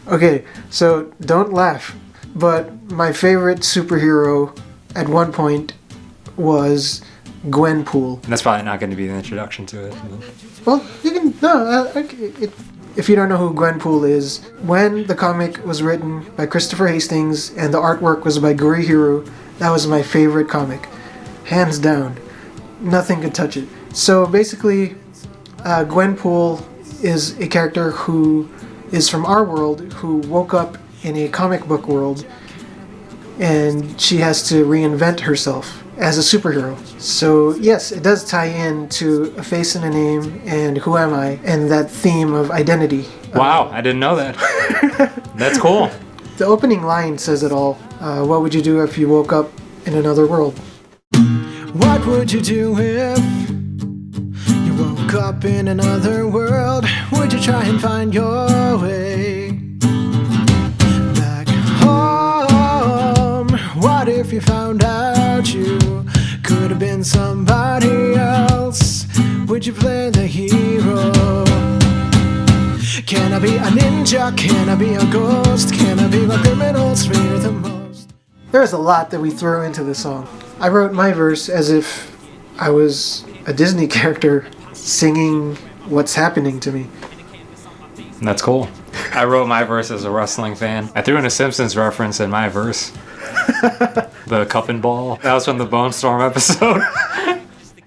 Okay, so don't laugh, but my favorite superhero at one point was Gwenpool. And that's probably not going to be the introduction to it. Well, you can... No, if you don't know who Gwenpool is, when the comic was written by Christopher Hastings and the artwork was by Gurihiru, that was my favorite comic. Hands down. Nothing could touch it. So basically, Gwenpool is a character who is from our world, who woke up in a comic book world, and she has to reinvent herself as a superhero. So yes, it does tie in to A Face and a Name and Who Am I, and that theme of identity. Wow, I didn't know that. That's cool. The opening line says it all. What would you do if you woke up in another world? What would you do if you woke up in another world? Would you try and find your way back home? What if you found out you could have been somebody else? Would you play the hero? Can I be a ninja? Can I be a ghost? Can I be what criminals fear the most? There's a lot that we throw into this song. I wrote my verse as if I was a Disney character singing what's happening to me. That's cool. I wrote my verse as a wrestling fan. I threw in a Simpsons reference in my verse. The cup and ball. That was from the Bone Storm episode.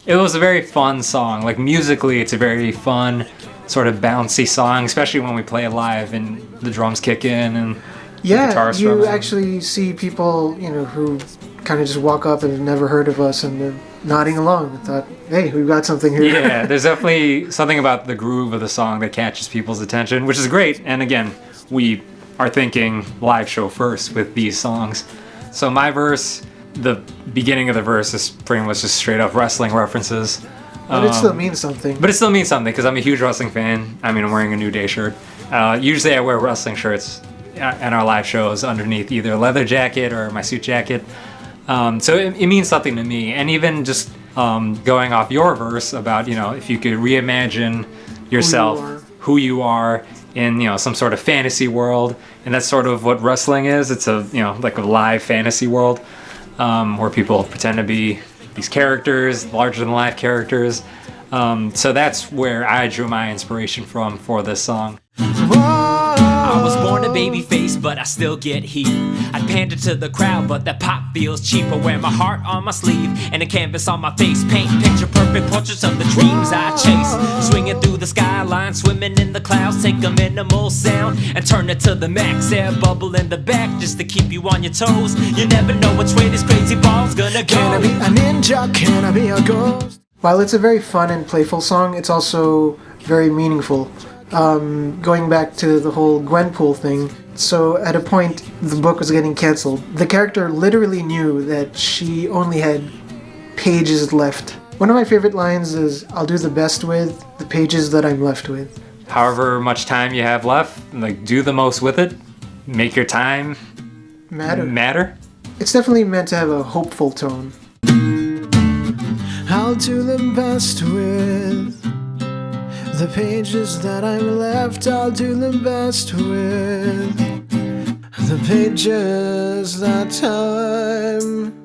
It was a very fun song. Like musically, it's a very fun, sort of bouncy song, especially when we play it live and the drums kick in and the guitar you strumming. actually see people, who kind of just walk up and have never heard of us and they're nodding along and thought, hey, we've got something here. Yeah, there's definitely something about the groove of the song that catches people's attention, which is great. And again, we are thinking live show first with these songs. So my verse, the beginning of the verse is pretty much just straight up wrestling references. But it still means something. But it still means something because I'm a huge wrestling fan. I mean, I'm wearing a New Day shirt. Usually I wear wrestling shirts at our live shows underneath either a leather jacket or my suit jacket. So it means something to me. And even just going off your verse about, if you could reimagine yourself, who you are in, some sort of fantasy world. And that's sort of what wrestling is. It's a, like a live fantasy world where people pretend to be these characters, larger than life characters. So that's where I drew my inspiration from for this song. I was born a baby face, but I still get heat. I pander to the crowd, but that pop feels cheap. I wear my heart on my sleeve and a canvas on my face. Paint picture perfect portraits of the dreams I chase. Swinging through the skyline, swimming in the clouds. Take a minimal sound and turn it to the max. Air bubble in the back just to keep you on your toes. You never know which way this crazy ball's gonna go. Can I be a ninja? Can I be a ghost? While it's a very fun and playful song, it's also very meaningful. Going back to the whole Gwenpool thing, so at a point the book was getting canceled. The character literally knew that she only had pages left. One of my favorite lines is, I'll do the best with the pages that I'm left with. However much time you have left, do the most with it. Make your time matter. It's definitely meant to have a hopeful tone. I'll do the best with the pages that I'm left. I'll do the best with the pages that I'm